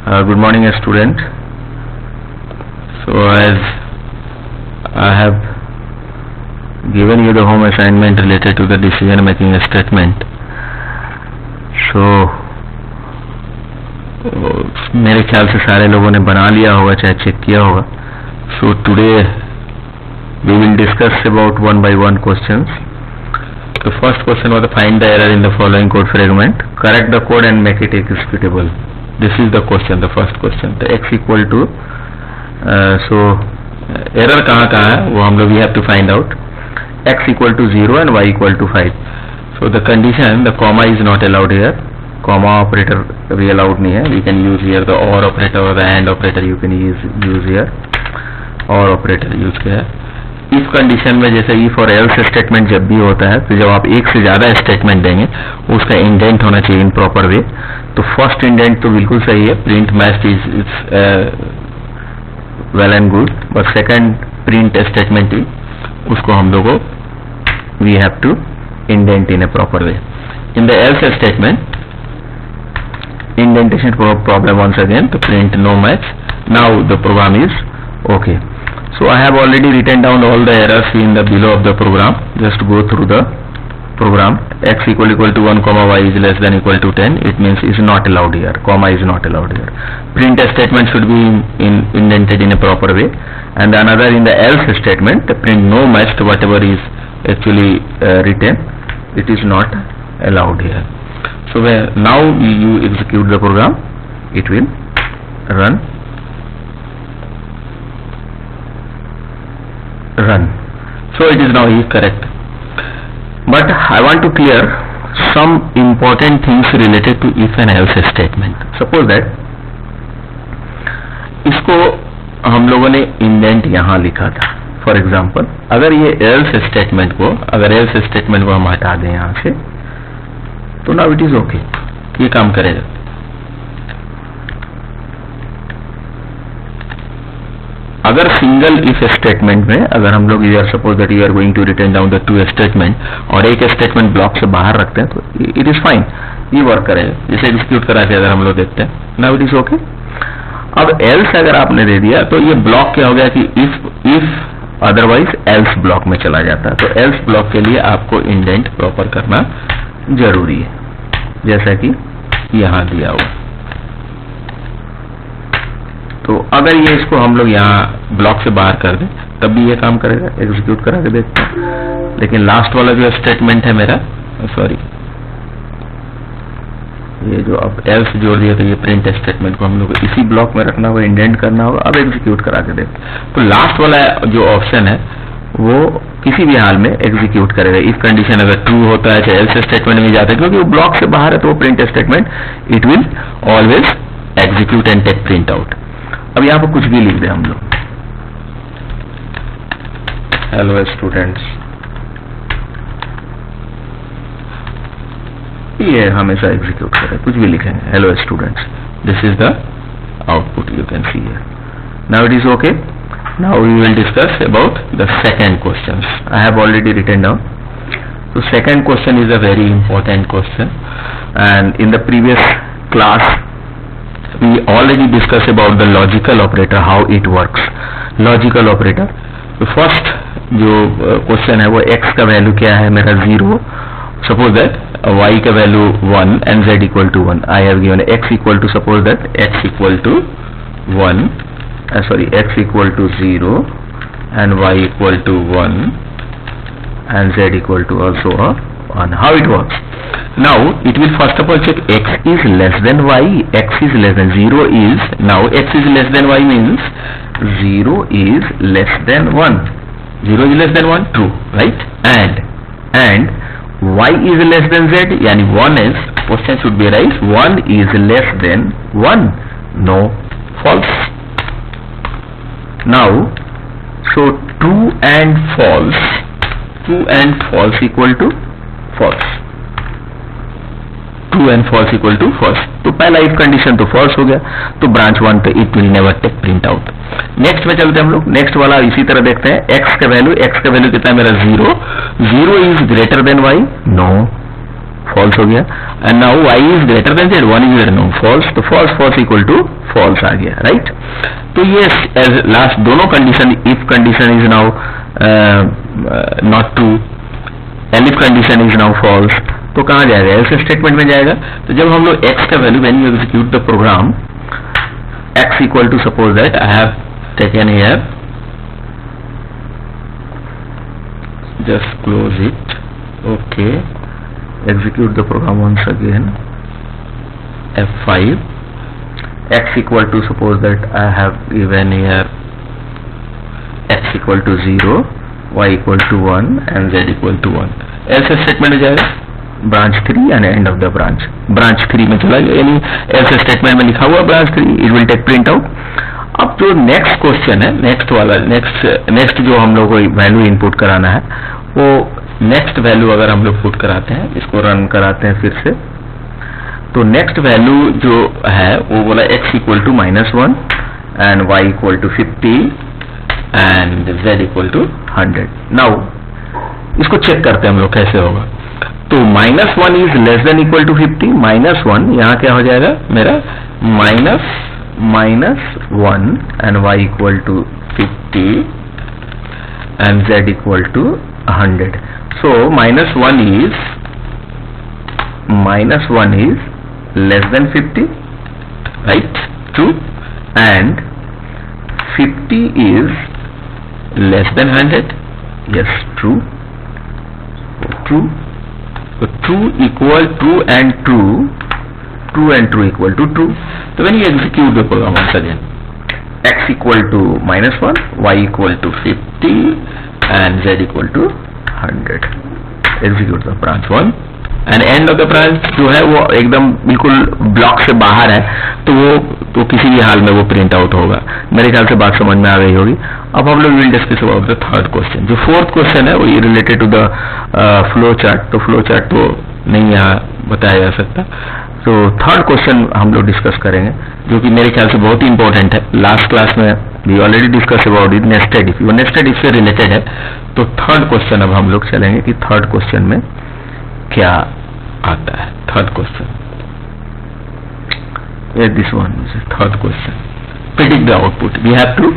Good morning, student. So as I have given you the home assignment related to the decision making statement, so मेरे ख्याल से सारे लोगों ने बना लिया होगा, चाहे चेक किया होगा. So today we will discuss about one by one questions. The first question was to find the error in the following code fragment, correct the code and make it executable. This is the question, the first question. The x equal to error कहाँ है वो हम लोग we have to find out. X equal to 0 and y equal to 5. So the condition, the comma is not allowed here. Comma operator भी allowed नहीं है. We can use here the or operator or the and operator you can use here. or operator use किया है. इस condition में जैसे if और else statement जब भी होता है तो जब आप एक से ज्यादा स्टेटमेंट देंगे उसका इंडेंट होना चाहिए इन प्रॉपर वे. तो फर्स्ट इंडेंट तो बिल्कुल सही है, print match is well and good, but second print statement उसको हम लोगों we have to indent in a proper way. In the else statement indentation problem once again, to print no match. Now the program is okay. So I have already written down all the errors in the below of the program. Just go through the program. X equal to 1 comma y is less than equal to 10. It means is not allowed here. Comma is not allowed here. Print statement should be indented in a proper way. And another in the else statement, print no match to whatever is actually written. It is not allowed here. So now you execute the program, it will run. So it is now correct. But I want to clear some important things related to if and else statement. Suppose that इसको हम लोगों ने indent यहाँ लिखा था. For example अगर ये else statement को हम हटा दें यहाँ से तो नाउ इट इज ओके, ये काम करेगा. अगर सिंगल इफ स्टेटमेंट में अगर हम लोग you're suppose that you are going to return down the two statement और एक स्टेटमेंट ब्लॉक से बाहर रखते हैं तो इट इज फाइन, ये वर्क करेगा. जैसे एग्जीक्यूट करा के अगर हम लोग देखते हैं नाउ इट इज ओके. अब एल्स अगर आपने दे दिया तो ये ब्लॉक क्या हो गया कि इफ अदरवाइज एल्स ब्लॉक में चला जाता है. तो एल्स ब्लॉक के लिए आपको इंडेंट प्रॉपर करना जरूरी है, जैसा कि यहां दिया हुआ. तो अगर ये इसको हम लोग यहाँ ब्लॉक से बाहर कर दें तब भी ये काम करेगा. एग्जीक्यूट करा के देखते हैं. लेकिन लास्ट वाला जो स्टेटमेंट है मेरा, सॉरी ये जो अब एल्स जोड़ दिया तो ये प्रिंट स्टेटमेंट को हम लोग इसी ब्लॉक में रखना होगा, इंडेंट करना होगा. अब एग्जीक्यूट करा के देखते हैं. तो लास्ट वाला जो ऑप्शन है वो किसी भी हाल में एग्जीक्यूट करेगा. इफ कंडीशन अगर ट्रू होता है चाहे एल्स स्टेटमेंट में जाता है, क्योंकि वो ब्लॉक से बाहर है तो वो print statement it will always execute and take print out. अब यहाँ पर कुछ भी लिख दे हम लोग, हेलो स्टूडेंट्स, ये हमेशा एग्जीक्यूट करे, कुछ भी लिखेंगे hello students. This is the output you can see here. Now it is okay. Now we will discuss about the second questions. I have already written down. So second question is a very important question, and in the previous class we already discussed about the logical operator, how it works. Logical operator. The first जो question है वो x का value क्या है मेरा 0. Suppose that y का value 1 and z equal to 1. I have given x equal to, suppose that x equal to 1. X equal to 0 and y equal to 1 and z equal to also 1. How it works? Now it will first of all check x is less than y. X is less than 0 is, now x is less than y means 0 is less than 1. 0 is less than 1, true, right? And y is less than z, yani 1 is, question should be right, 1 is less than 1, no, false. Now so true and false equal to false. True and false equal to false. तो पहला if condition तो false हो गया, तो branch 1 पे it will never take print out. Next में चलते हैं हम लोग. नेक्स्ट वाला इसी तरह देखते हैं. x का वैल्यू कितना है मेरा 0. 0 is greater than y, no, false हो गया. And now y is greater than z, 1 is greater no false, तो false false equal to false आ गया, राइट। तो ये एज लास्ट दोनों condition, if condition is now not true, elif condition is now false, तो कहाँ जाएगा, एल्स स्टेटमेंट में जाएगा। तो जब हम लोग x का value, when you execute the program x equal to, suppose that I have taken here, just close it, okay, execute the program once again, F5, x equal to, suppose that I have given here x equal to 0, y equal to 1 and z equal to 1, else statement में जाएगा, branch 3 and end of the branch 3 में चला गया, यानी else statement में लिखा हुआ branch 3, it will take print out। अब जो नेक्स्ट क्वेश्चन है, नेक्स्ट जो हम लोग को वैल्यू इनपुट कराना है, वो नेक्स्ट वैल्यू अगर हम लोग पुट कराते हैं, इसको रन कराते हैं फिर से, तो नेक्स्ट वैल्यू जो है वो बोला x equal to -1 and y equal to 50 and z equal to 100। Now इसको चेक करते हैं हम लोग कैसे होगा। तो -1 is less than equal to 50, -1 यहाँ क्या हो जाएगा मेरा, -1 and y equal to 50 and z equal to 100. So -1 is less than 50, right? True. And 50 is less than 100. Yes, true. True. So true equal true and true. True and true equal to true. So when you execute the program once again, x equal to -1, y equal to 50 and z equal to 100. Execute the branch 1 and end of the branch जो है वो एकदम बिल्कुल block से बाहर है, तो वो तो किसी भी हाल में वो प्रिंट आउट होगा। मेरे ख्याल से बात समझ में आ गई होगी। अब हम लोग will discuss about the third question. जो फोर्थ क्वेश्चन है वो ये related to the flow chart, तो फ्लो चार्ट तो नहीं यहाँ बताया जा सकता। तो थर्ड क्वेश्चन हम लोग डिस्कस करेंगे, जो कि मेरे ख्याल से बहुत ही इंपॉर्टेंट है। लास्ट क्लास में we already discuss about it, nested if. वो नेस्टेड इफ से रिलेटेड है। तो थर्ड क्वेश्चन अब हम लोग चलेंगे कि थर्ड क्वेश्चन में क्या आता है। Third question, this one is third question, predict the output. We have to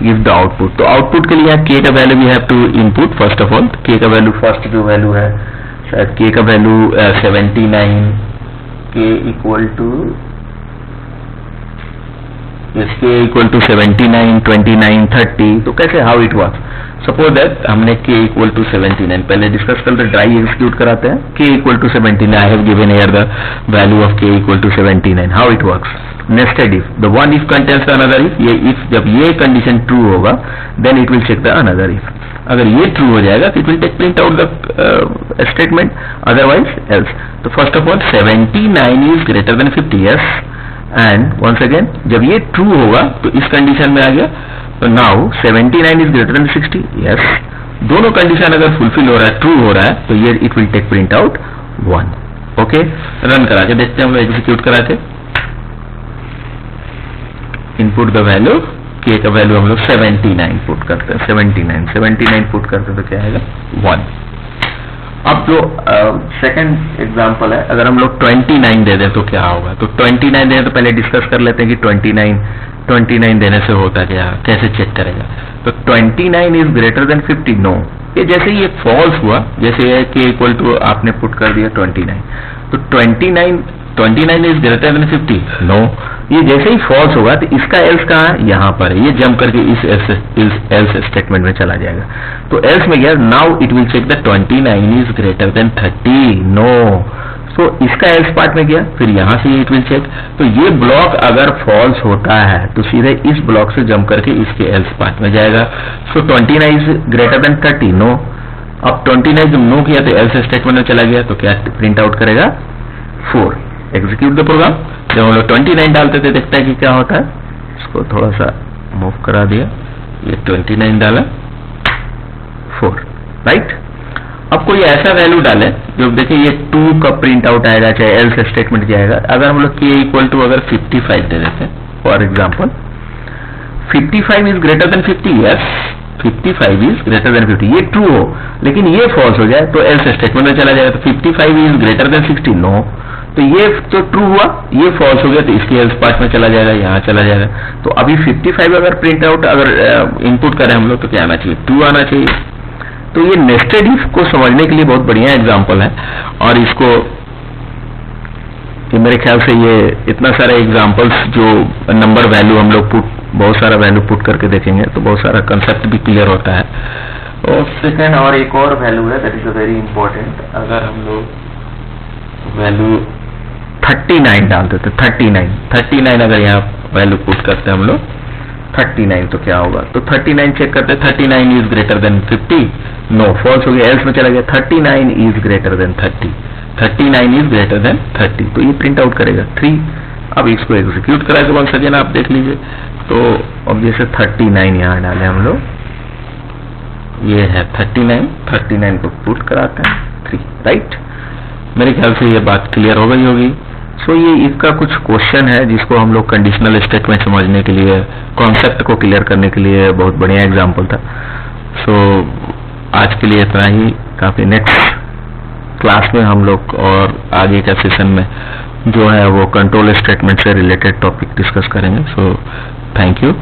give the output. तो आउटपुट के लिए k का value we have to input. First of all k का वैल्यू, फर्स्ट जो वैल्यू है शायद k का value 79, k equal to k equal to 79, 29, 30। तो कैसे, how it work? Suppose that हमने k इक्वल टू 79 पहले डिस्कस कर, द ड्राई एग्जीक्यूट कराते हैं। k equal to 79, I have given here the value of k equal to 79। How it works? Nested if, the one if contains the another if. ये if, जब ये condition true होगा then it will check the another if. अगर ये true हो जाएगा तो it will take print out the statement, otherwise else. तो first of all 79 is greater than 50, yes. And once again जब ये ट्रू होगा तो इस कंडीशन में आ गया, तो now 79 is greater than 60, yes. दोनों कंडीशन अगर फुलफिल हो रहा है, ट्रू हो रहा है, तो ये it will take print out 1। Okay, run करा के देखते हैं, हम एग्जीक्यूट कराते। इनपुट द वैल्यू, k का वैल्यू हम लोग 79 पुट करते हैं। 79 पुट करते हैं तो क्या आएगा? 1। अब जो सेकंड एग्जांपल है, अगर हम लोग 29 दे दें तो क्या होगा? तो 29 दें तो पहले डिस्कस कर लेते हैं कि 29 देने से होता क्या, कैसे चेक करेगा। तो 29 इज ग्रेटर देन 50, नो। ये जैसे ही ये फॉल्स हुआ, जैसे k इक्वल टू आपने पुट कर दिया 29, तो 29 इज ग्रेटर देन 50, नो। ये जैसे ही फॉल्स होगा तो इसका एल्स कहाँ है? यहाँ पर है। ये जंप करके इस एल्स स्टेटमेंट में चला जाएगा। तो एल्स में गया, now it will check the 29 is greater than 30, no. So इसका एल्स पार्ट में गया, फिर यहाँ से इट विल चेक। तो ये ब्लॉक अगर फॉल्स होता है तो सीधे इस ब्लॉक से जंप करके इसके एल्स पार्ट में जाएगा। सो 29 इज ग्रेटर देन 30, नो। अब 29 जब नो किया तो एल्स स्टेटमेंट में चला गया, तो क्या प्रिंट आउट करेगा? 4। Execute the program. जब हम लोग 29 डालते थे, देखते हैं कि क्या होता है। इसको थोड़ा सा मूव करा दिया, ये 29 डाला, 4, राइट। अब कोई ऐसा वैल्यू डाले जो देखिए ये 2 का प्रिंट आउट आएगा, चाहे एल्स स्टेटमेंट जाएगा। अगर हम लोग k इक्वल टू अगर 55 दे देते हैं for example, 55 is greater than 50, yes. 55 is greater than 50, ये ट्रू हो, लेकिन ये फॉल्स हो जाए तो एल्स स्टेटमेंट में चला जाएगा। तो 55 इज ग्रेटर देन 60, नो। तो ये तो ट्रू हुआ, ये फॉल्स हो गया, तो इसके एल्स पार्ट में चला जाएगा, यहाँ चला जाएगा। तो अभी 55 अगर प्रिंट आउट अगर इनपुट करें हम लोग तो क्या आना चाहिए, 2 आना चाहिए। तो ये नेस्टेड इफ को समझने के लिए बहुत बढ़िया एग्जाम्पल है, और इसको कि मेरे ख्याल से ये इतना सारे एग्जाम्पल्स जो नंबर वैल्यू हम लोग बहुत सारा वैल्यू पुट करके देखेंगे तो बहुत सारा कंसेप्ट भी क्लियर होता है। और सेकेंड और एक और वैल्यू है, that is a very important. अगर हम लोग वैल्यू 39 डालते थे, 39 अगर यहाँ वैल्यू पुट करते हैं हम लोग 39 तो क्या होगा, तो 39 चेक करते हैं, 39 is greater than 50, no false हो गया, एल्स में चला गया, 39 is greater than 30, 39 is greater than 30, तो ये प्रिंट आउट करेगा 3। अब इसको एग्जीक्यूट करा के वंस अगेन आप देख लीजिए, तो अब जैसे 39 यहाँ डाले हम लोग, ये है 39 को पुट कराते हैं 3, राइट। मेरे ख्याल से ये बात क्लियर हो गई होगी। सो ये इसका कुछ क्वेश्चन है जिसको हम लोग कंडीशनल स्टेटमेंट समझने के लिए, कॉन्सेप्ट को क्लियर करने के लिए बहुत बढ़िया एग्जांपल था। सो आज के लिए इतना ही काफी। नेक्स्ट क्लास में हम लोग और आगे का सेशन में जो है वो कंट्रोल स्टेटमेंट से रिलेटेड टॉपिक डिस्कस करेंगे। So thank you.